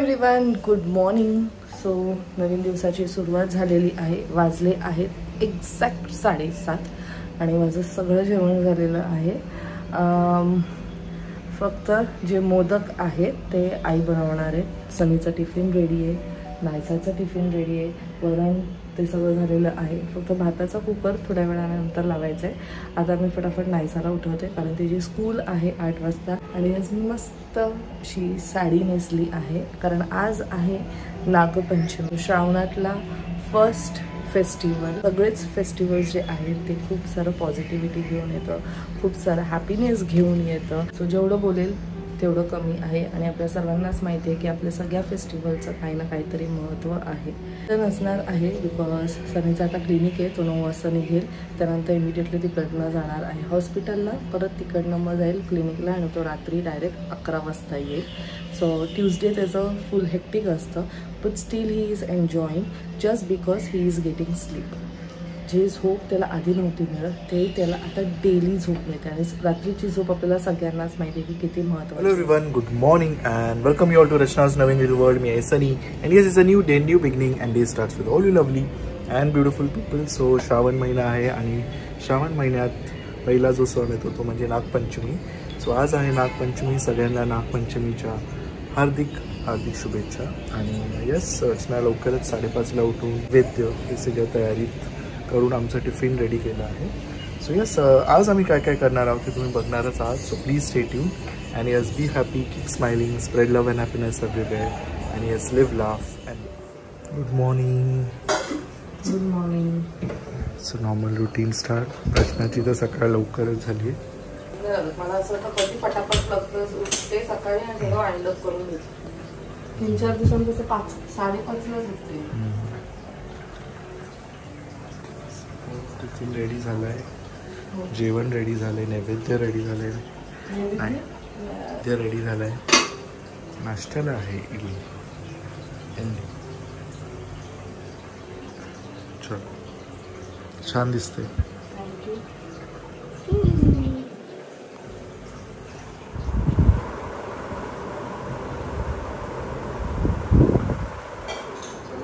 Everyone, good morning. So नवीन दिवसाची सुरुवात झालेली आहे. वाजले आहेत एक्झॅक्ट 7:30 आणि माझं सगळं जेवण झालेलं आहे. फक्त जे मोदक आहेत ते आई बनवणार आहे. सनीचा टिफिन रेडी आहे, नायसाचा टिफिन रेडी आहे, वरण ते सगळं झालेलं आहे. फक्त भाताचा कुकर थोड्या वेळानंतर लावायचा आहे. आता मी फटाफट नायसाला उठवते कारण तिची स्कूल आहे 8 वाजता. आणि आज मी मस्त अशी साडी नेसली आहे कारण आज आहे नागपंचमी, श्रावणातला फर्स्ट फेस्टिवल. सगळेच फेस्टिवल्स जे आहेत ते खूप सारं पॉझिटिव्हिटी घेऊन येतं, खूप सारं हॅपीनेस घेऊन येतं. सो जेवढं बोलेल तेवढं कमी आहे. आणि आपल्या सर्वांनाच माहिती आहे की आपल्या सगळ्या फेस्टिवलचं काही ना काहीतरी महत्त्व आहे. तर नसणार आहे बिकॉज सनीचा आता क्लिनिक आहे, तो 9 वाजता निघेल. त्यानंतर इमिडिएटली तिकडनं जाणार आहे हॉस्पिटलला, परत तिकडनं मग जाईल क्लिनिकला आणि तो रात्री डायरेक्ट 11 वाजता येईल. सो ट्यूजडे त्याचं फुल हेक्टिक असतं, but still he is enjoying just because he is getting sleep. जे झोप त्याला आधी नव्हती मिळत ते त्याला आता डेली झोप मिळते. आणि रात्रीची झोप आपल्याला सगळ्यांनाच माहिती आहे की किती महत्त्वाची. Hello everyone, good morning and welcome you all to Rachna's Navin Little World. Me is Sunny and yes, it's a new day, new beginning and day starts with all you lovely and beautiful people. So Shravan महिना आहे आणि श्रावण महिन्यात पहिला जो सण येतो तो म्हणजे नागपंचमी. सो आज आहे नागपंचमी. सगळ्यांना नागपंचमीच्या हार्दिक हार्दिक शुभेच्छा. आणि यस, रचना लवकरच 5:30ला उठून वैद्य हे सगळ्या तयारीत करून आमचं टिफिन रेडी केलं आहे. सो यस, आज आम्ही काय काय करणार आहोत ते तुम्ही बघणारच आहात. So please stay tune and yes, be happy, keep smiling, spread love and happiness everywhere and yes, live laugh and good morning. Good morning. So normal routine start. रचनाची तर सकाळ लवकरच झाली. मला असं वाटतं कधी पटापट लागतं उठते सकाळी आणि सगळं वाईंडअप करून देते. 3-4 दिवसांनी तसं 5-5:30लाच उठते. टिफिन रेडी झालं आहे, जेवण रेडी झालं आहे, नैवेद्य रेडी झालं आहे, नैवेद्य रेडी झालं आहे, नाश्त्याला आहे इडली. छान दिसते.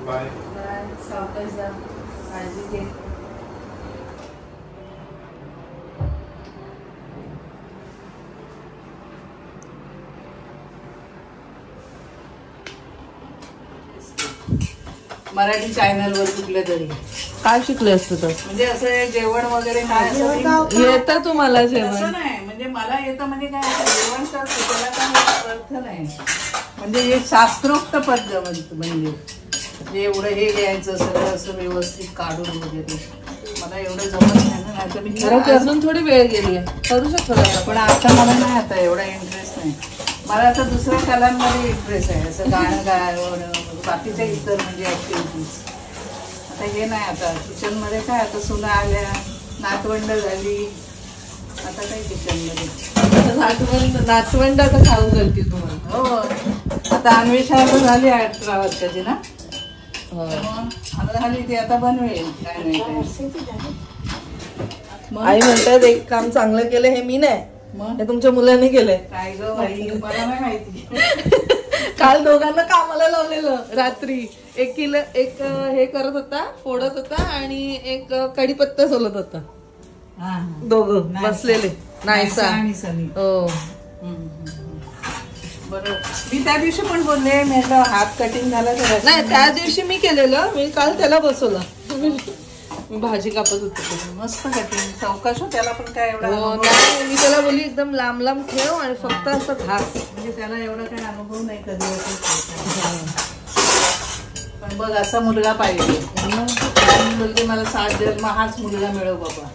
बाय. सावकाश जा, काळजी घे. मराठी चॅनलवर कुठल्या तरी काय शिकले असतं तर म्हणजे असं जेवण वगैरे काय येतं तुम्हाला जेवण? असं नाही म्हणजे मला येतं म्हणजे काय जेवण करतो त्याला काय अर्थ नाही. म्हणजे हे शास्त्रोक्त पद्धत म्हणजे एवढं हे घ्यायचं सगळं असं व्यवस्थित काढून वगैरे मला एवढं जमत नाही ना. नाही तर मी अजून थोडी वेळ गेली आहे, करू शकतो पण आता मला नाही, आता एवढा इंटरेस्ट नाही. मला आता दुसऱ्या कलांमध्ये इंटरेस्ट आहे, असं गाणं गायन, बाकीच्या इतर म्हणजे ॲक्टिव्हिटीज. आता हे नाही. आता किचनमध्ये काय, आता सुना आल्या, नातवंड झाली, आता काय किचनमध्ये नातवंड आता खाऊ घालते तुम्हाला. हो, आता अन्वेषा झाली 18 वर्षाची ना, आता झाली ती आता बनवेल काय नाही. आई म्हणतात एक काम चांगलं केलं हे मी नाही, हे तुमच्या मुलांनी केलंय. काय ग बाई, मला नाही माहिती. काल दोघांना कामाला लावलेलं. रात्री एक हे करत होता, फोडत होता आणि एक कढीपत्ता सोलत होता. दोघं बसलेले, नायसा आणि सनी. हो बरोबर. मी त्या दिवशी पण बोलले, मी हात कटिंग झाला तर नाही, त्या दिवशी मी केलेलं. मी काल त्याला बसवलं, मी भाजी कापत होते. मस्त कटिंग सावकाश. त्याला पण काय एवढा नाही, मी त्याला बोलली एकदम लांब लांब ठेव आणि फक्त असं घास. म्हणजे त्याला एवढा काही अनुभव नाही कधी. पण बघ असा मुलगा पाहिजे. बोलते मला 7 जन्म हाच मुलगा मिळव बाबा.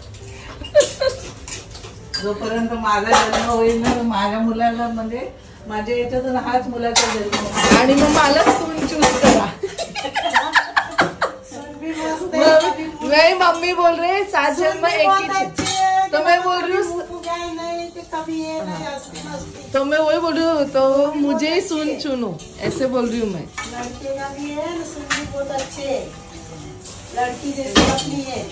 जोपर्यंत माझा जन्म होईल ना, माझ्या मुलाला म्हणजे माझ्या याच्यातून हाच मुलाचा जन्म. आणि मग मला सून चूज करा. नहीं, मम्मी बोल रहे 7 जन्म एक ही, तो मैं बोल रही हूँ, तो मैं वही बोल रही हूँ, तो मुझे ही सुन चुनो, ऐसे बोल रही हूँ मैं. लड़के का भी है, सुन भी बहुत अच्छे, लड़की जैसी अपनी है.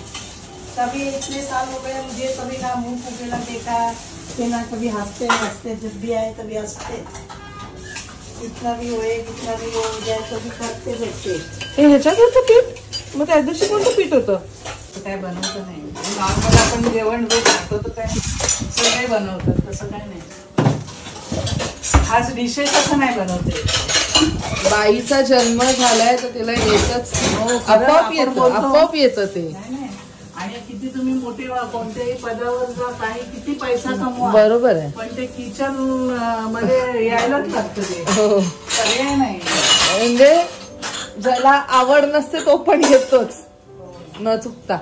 कभी इतने साल हो गए मुझे कभी ना मुंह फूकेला देखा, ना कभी हंसते हंसते, जब भी आए तभी हंसते. कितना भी होए कितना भी हो जाए तो भी करते भेटते. ह्याच्यात होतं पीठ? मग त्या दिवशी कोणतं पीठ होतं? काय बनवतं नाही. नॉर्मल आपण जेवण रोज खातो तर काय सगळे बनवतात, तसं काय नाही. आज डिशेस असं नाही बनवते. बाईचा जन्म झालाय तर तिला येतच, आपोआप येतं ते. नाही. आणि किती तुम्ही मोठे कोणत्याही पदावर जा, काही किती पैसा कमवा, बरोबर आहे, पण ते किचन मध्ये यायलाच लागतं ते. हो. पर्याय नाही. म्हणजे ज्याला आवड नसते तो पण येतोच न चुकता.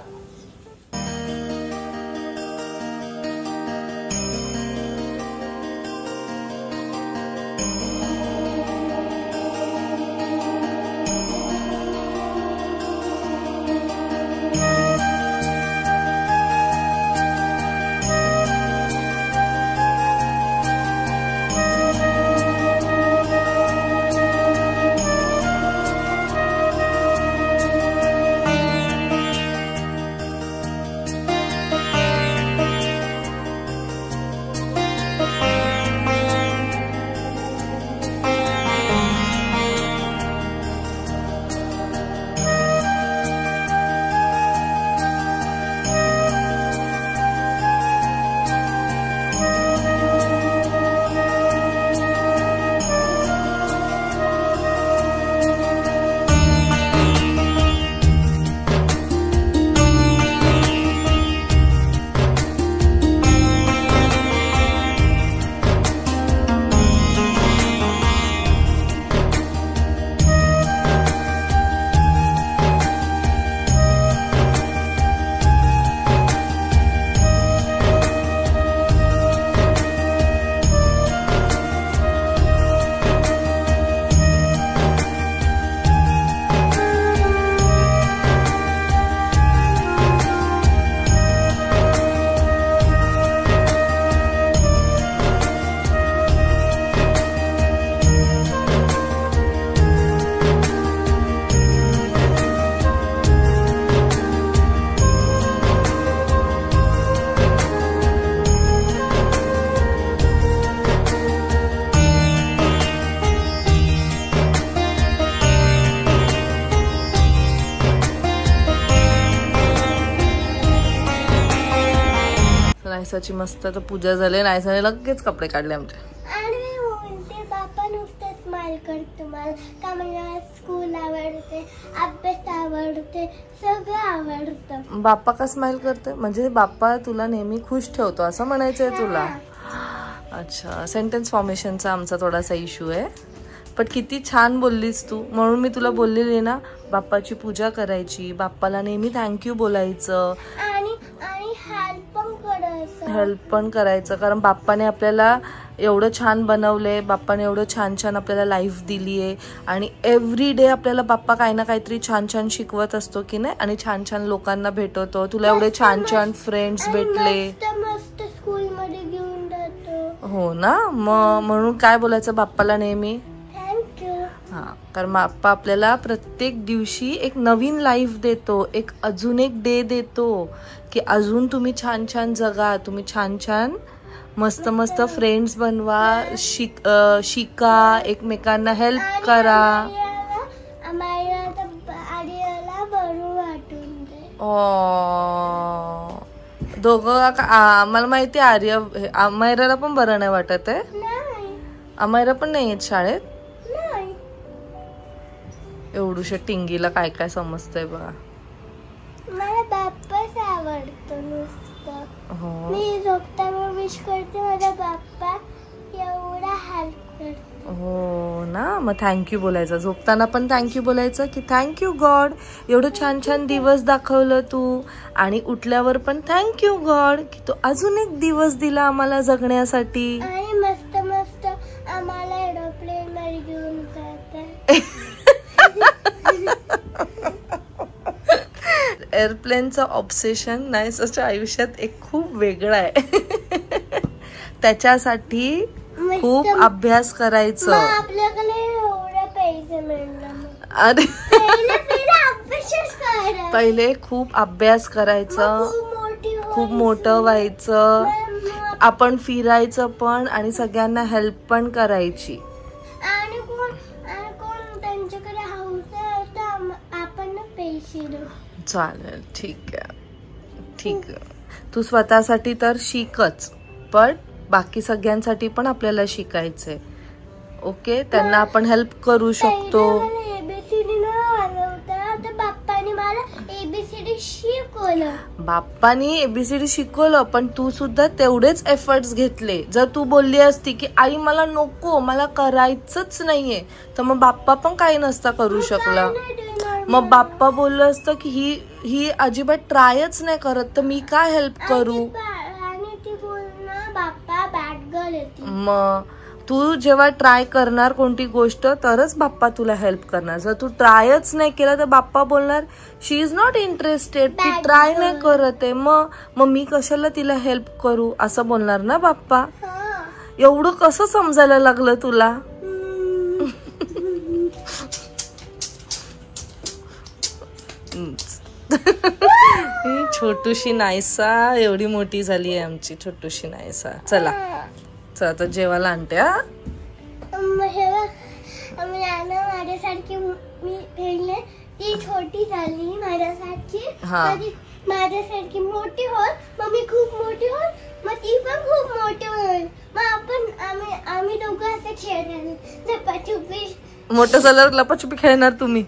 नायसाची मस्त तर पूजा झाली. नायसाने लगेच कपडे काढले आमचे. आणि म्हणते बाप्पा नुसतं स्माइल करतो मला, का मला स्कूल आवडते, अभ्यास आवडते, सगळं आवडतं. बाप्पा का स्माइल करते? म्हणजे बाप्पा तुला नेहमी खुश ठेवतो असं म्हणायचंय तुला? अच्छा, सेंटेन्स फॉर्मेशनचा आमचा थोडासा इश्यू आहे. पण किती छान बोललीस तू. म्हणून मी तुला बोललेली ना, बाप्पाची पूजा करायची, बाप्पाला नेहमी थँक्यू बोलायचं, हेल्प पण करायचं. कारण बाप्पाने आपल्याला एवढं छान बनवलंय, बाप्पाने एवढं छान छान आपल्याला लाईफ दिली आहे. आणि एव्हरी डे आपल्याला बाप्पा काही ना काहीतरी छान छान शिकवत असतो की नाही. आणि छान छान लोकांना भेटवतो. तुला एवढे छान छान फ्रेंड्स भेटले, स्कूल मध्ये घेऊन जातो. हो ना. मग म्हणून काय बोलायचं बाप्पाला नेहमी? थँक्यू. हा, कारण बाप्पा आपल्याला प्रत्येक दिवशी एक नवीन लाईफ देतो, एक अजून एक डे देतो की अजून तुम्ही छान छान जगा, तुम्ही छान छान मस्त मस्त फ्रेंड्स बनवा, शिका, एकमेकांना हेल्प करा. दोघं मला माहिती आर्य, अमायराला पण बरं नाही वाटत आहे. अमायरा पण नाही येत शाळेत. एवढूशा टिंगीला काय काय समजतंय बघा. मला बाप्पाच आवडतो नुसतं. हो, मी झोपताना विश करते मला बाप्पा एवढा हेल्प करतो. हो ना. मग थँक्यू बोलायचं, झोपताना पण थँक्यू बोलायचं की थँक्यू गॉड, एवढं छान छान दिवस दाखवलं तू. आणि उठल्यावर पण थँक्यू गॉड की तू अजून एक दिवस दिला आम्हाला जगण्यासाठी. आणि मस्त मस्त आम्हाला एरोप्लेन मध्ये घेऊन जातात. एअरप्लेनचं ऑब्सेशन नायसाच्या आयुष्यात एक खूप वेगळं आहे. त्याच्यासाठी खूप अभ्यास करायचं. आपल्याकडे एवढे पैसे मिळणार. अरे अभ्यास पहिले खूप अभ्यास करायचं, खूप मोठं व्हायचं, आपण फिरायचं पण आणि सगळ्यांना हेल्प पण करायची. आणि ABCD. चालेल, ठीक आहे ठीक आहे. तू स्वतःसाठी तर शिकच, पण बाकी सगळ्यांसाठी पण आपल्याला शिकायचंय. ओके, त्यांना आपण हेल्प करू शकतो. ABCD न आलं तर बाप्पाने मला ABCD शिकवलं. बाप्पानी ABCD शिकवलं, पण तू सुद्धा तेवढेच एफर्ट्स घेतले. जर तू बोलली असती की आई मला नको, मला करायचंच नाहीये, तर मग बाप्पा पण काही नसता करू शकला. मग बाप्पा बोललं असतं की ही अजिबात ट्रायच नाही करत, तर मी काय हेल्प करू. आणि ती बोलणार बाप्पा बॅड गर्ल येते. मग तू जेव्हा ट्राय करणार कोणती गोष्ट, तरच बाप्पा तुला हेल्प करणार. जर तू ट्रायच नाही केला तर बाप्पा बोलणार शी इज नॉट इंटरेस्टेड, ती ट्राय नाही करत आहे, मग मी कशाला तिला हेल्प करू, असं बोलणार ना बाप्पा. एवढं कसं समजायला लागलं तुला. छोटूशी नायसा एवढी मोठी झाली आहे आमची छोटूशी नायसा. चला चला तर जेवायला आणते. माझ्यासारखी मी खेळले, ती छोटी झाली माझ्यासारखी. माझ्यासारखी मोठी होल, मग मी खूप मोठी होल, मग ती पण खूप मोठी होईल. मग आम्ही दोघं असे खेळणार लपाछुपी. मोठं झाल्यावर लपाछुपी खेळणार तुम्ही.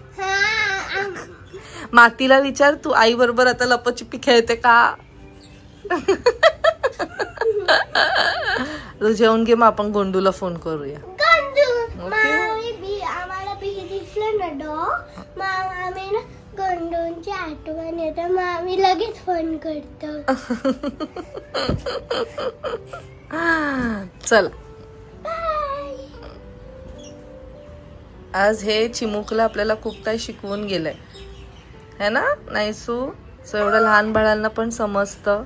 मातीला विचार, तू आई बरोबर आता लपाछुपी खेळते का. जेवण घे, मग आपण गोंडूला फोन करूया. आम्हाला दिसलं ना मग आम्ही ना गोंडूंची आठवण येतं, मग आम्ही लगेच फोन करतो. चला, आज हे चिमुकला आपल्याला खूप काही शिकवून गेलंय है ना नाहीसू. सो एवढं लहान बाळांना पण समजतं,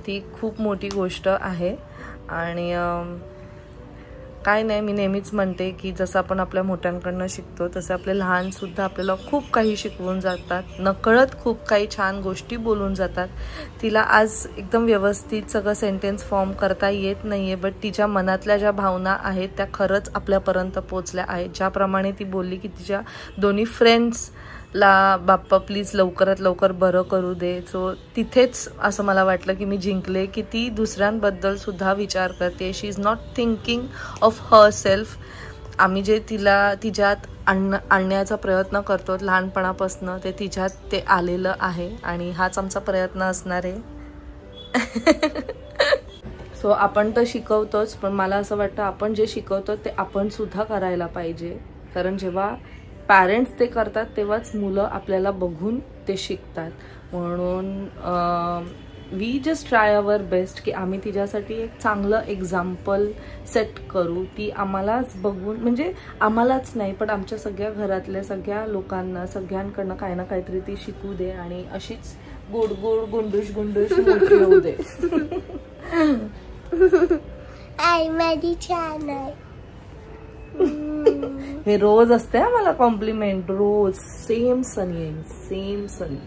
ती खूप मोठी गोष्ट आहे. आणि काय नाही, मी नेहमीच म्हणते की जसं आपण आपल्या मोठ्यांकडनं शिकतो, तसं आपले लहान सुद्धा आपल्याला खूप काही शिकवून जातात, नकळत खूप काही छान गोष्टी बोलून जातात. तिला आज एकदम व्यवस्थित सगळं सेंटेन्स फॉर्म करता येत नाहीये, बट तिच्या मनातल्या ज्या भावना आहेत त्या खरंच आपल्यापर्यंत पोचल्या आहेत. ज्याप्रमाणे ती बोलली की तिच्या दोन्ही फ्रेंड्सला बाप्पा प्लीज लवकरात लवकर बरं करू दे. सो तिथेच असं मला वाटलं की मी जिंकले, की ती दुसऱ्यांबद्दल सुद्धा विचार करते. She is not thinking of herself. आम्ही जे तिच्यात आणण्याचा प्रयत्न करतो लहानपणापासून, ते तिच्यात ते आलेलं आहे आणि हाच आमचा प्रयत्न असणार आहे. सो आपण तर शिकवतोच, पण मला असं वाटतं आपण जे शिकवतो ते आपण सुद्धा करायला पाहिजे. कारण जेव्हा पॅरेंट्स ते करतात तेव्हाच मुलं आपल्याला बघून ते शिकतात. म्हणून we just try our best की आम्ही तिच्यासाठी एक चांगलं एक्झाम्पल सेट करू. ती आम्हालाच बघून, म्हणजे आम्हालाच नाही पण आमच्या सगळ्या घरातल्या सगळ्या लोकांना, सगळ्यांकडनं काही ना काहीतरी ती शिकू दे आणि अशीच गोड गोड गुंडूश गुंडूश मोठी होऊ दे. आई माझी छान आहे. हे रोज असते मला कॉम्प्लिमेंट, रोज. सेम सनी आहे, सेम सनी.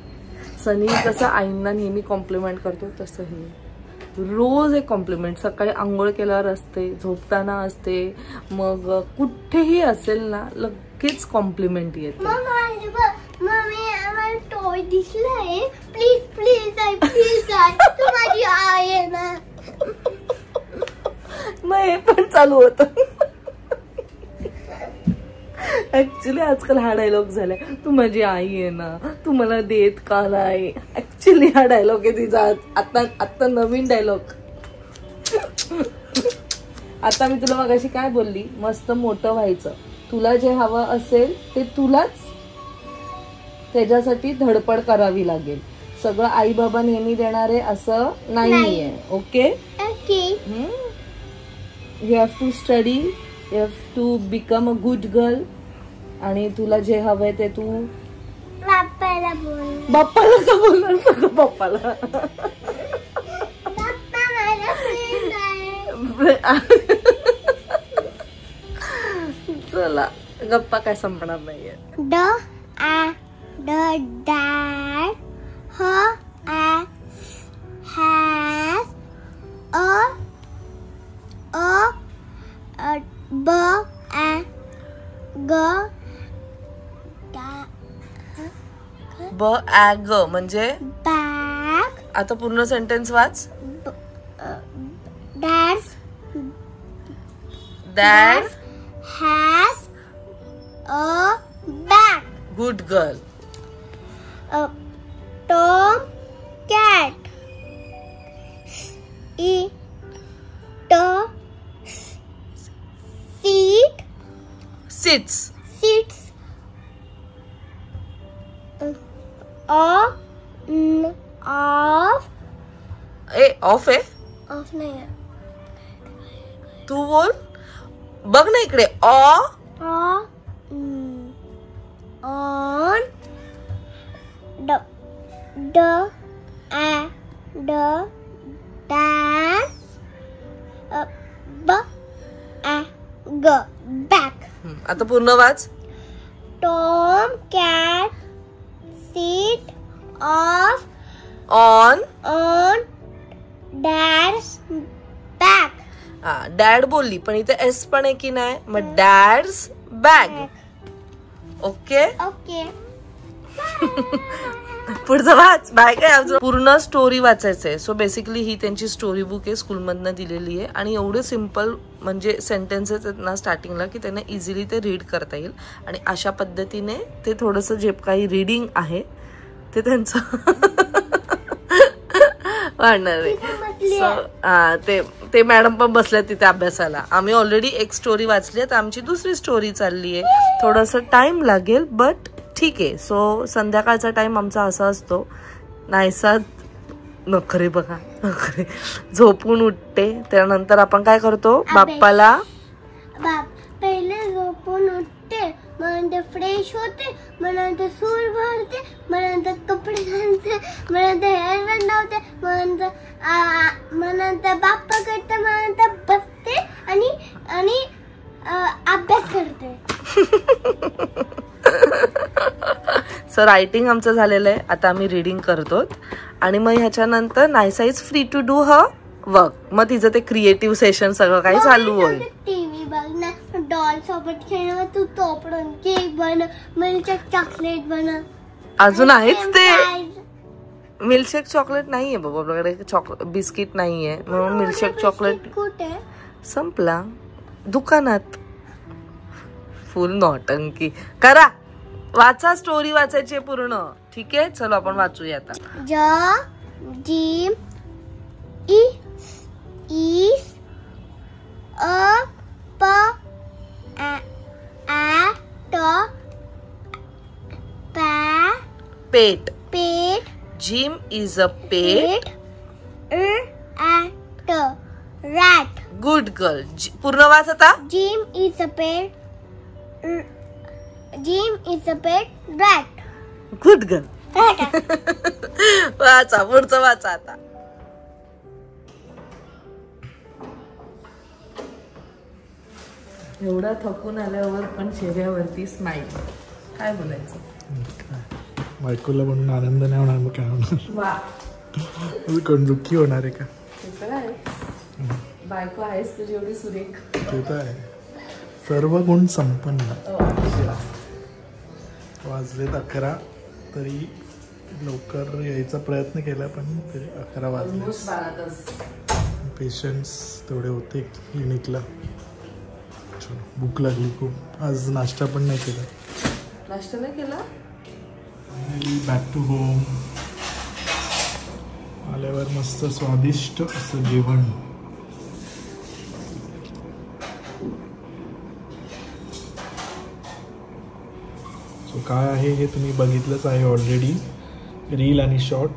सनी कसं आईंना नेहमी कॉम्प्लिमेंट करतो तसं हे रोज एक कॉम्प्लिमेंट. सकाळी आंघोळ केल्यावर असते, झोपताना असते, मग कुठेही असेल ना लगेच कॉम्प्लिमेंट येते. मम्मी आम्हाला टॉय दिसलाय, प्लीज प्लीज आई प्लीज आई, तू माझी आई आहे ना. मग हे पण चालू होतं. ऍक्च्युली आजकाल हा डायलॉग झालाय, तू माझी आई आहे ना, तू मला देत का नाही. ऍक्च्युली हा डायलॉग आहे तिचा आता नवीन डायलॉग. आता मी तुला मगाशी काय बोलली, मस्त मोठं व्हायचं, तुला जे हवं असेल ते तुलाच त्याच्यासाठी धडपड करावी लागेल. सगळं आई बाबा नेहमी देणारे असं नाहीये. Okay, you have to study, you have to become a good girl. आणि तुला जे हवंय ते तू बाप्पाला बोल. बाप्पाला का बोलणार सगळं बाप्पाला. बाप्पा माझा फ्रेंड आहे. चला गप्पा काय संपणार नाहीये. ड आ ड डॅड ह आ हॅज अ ब आ ग बॅग म्हणजे bag. आता पूर्ण sentence watch. Dad has a bag. Good girl. Tom cat sits off of आहे. off नाही आहे. तू बोल, बघ ना इकडे. on the back. आता पूर्ण वाच. Tom cat sit off on dad's back. Dad बोलली पण इथे एस पण आहे की नाही, मग डॅड्स बॅग. Okay okay. पुढचं वाच. बाय काय पूर्ण स्टोरी वाचायचंय. सो बेसिकली ही त्यांची स्टोरी बुक आहे, स्कूलमधनं दिलेली आहे आणि एवढे सिम्पल म्हणजे सेंटेन्सेस आहेत ना स्टार्टिंगला की त्यांना इझिली ते रीड करता येईल आणि अशा पद्धतीने ते थोडंसं जे काही रीडिंग आहे ते त्यांचं वाढणार आहे. ते मॅडम पण बसल्या तिथे अभ्यासाला. आम्ही ऑलरेडी एक स्टोरी वाचली आहे तर आमची दुसरी स्टोरी चालली आहे. थोडंसं टाइम लागेल बट ठीक आहे. सो संध्याकाळचा टाइम आमचा असा असतो, नाहीसा नखरे बघा, नखरे झोपून उठते त्यानंतर आपण काय करतो, बाप्पाला पहिले झोपून उठते, मग नंतर फ्रेश होते, मग नंतर सूर भरते, मग नंतर कपडे घालते, मग नंतर हेअर बँड लावते, मग नंतर बाप्पा करते, मग नंतर बसते आणि अभ्यास करते. सो रायटिंग आमचं झालेलं आहे. आता आम्ही रीडिंग करतो आणि मग ह्याच्यानंतर Naysa is free to do her work. मग तिचं ते क्रिएटिव्ह सेशन सगळं काही चालू होईल. टीव्ही बघणार, डॉल सोबत खेळणार, तू तोपडून केक बनव, मिल्कशेक चॉकलेट बनव. अजून आहेच ते मिल्कशेक चॉकलेट नाहीये बाबा आपल्याकडे, बिस्किट नाहीये म्हणून मिल्कशेक चॉकलेट कुठे संपला दुकानात. फुल नौटंकी करा. वाचा, स्टोरी वाचायची पूर्ण. ठीक आहे, चलो आपण वाचूया आता. Jim is a pet. Jim is a pet. Rat. Good girl. पूर्ण वाच आता. Jim is a pet rat. Good girl. वाचा, पुढचं वाचा आता. एवढा थकून आल्यावर पण चेहऱ्यावरती स्माइल. काय बोलायचं, बायकोला म्हणून आनंद नाही होणार, मग काय होणार, कोण दुःखी होणार आहे का. बायको आहेस तुझी एवढी सुरेख. ते तर आहे, सर्व गुण संपन्न. वाजलेत 11 तरी लवकर यायचा प्रयत्न केला पण 11 वाजले. पेशंट्स तेवढे होते क्लिनिकला. भूक लागली खूप. आज नाश्ता पण नाही केला. नाश्ता नाही केला. Back to home. आल्यावर मस्त स्वादिष्ट असं जेवण. सो काय आहे हे तुम्ही बघितलंच आहे ऑलरेडी, रील आणि short.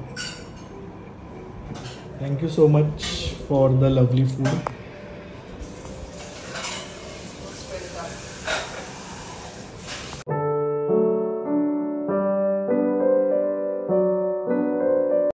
Thank you so much for the lovely food.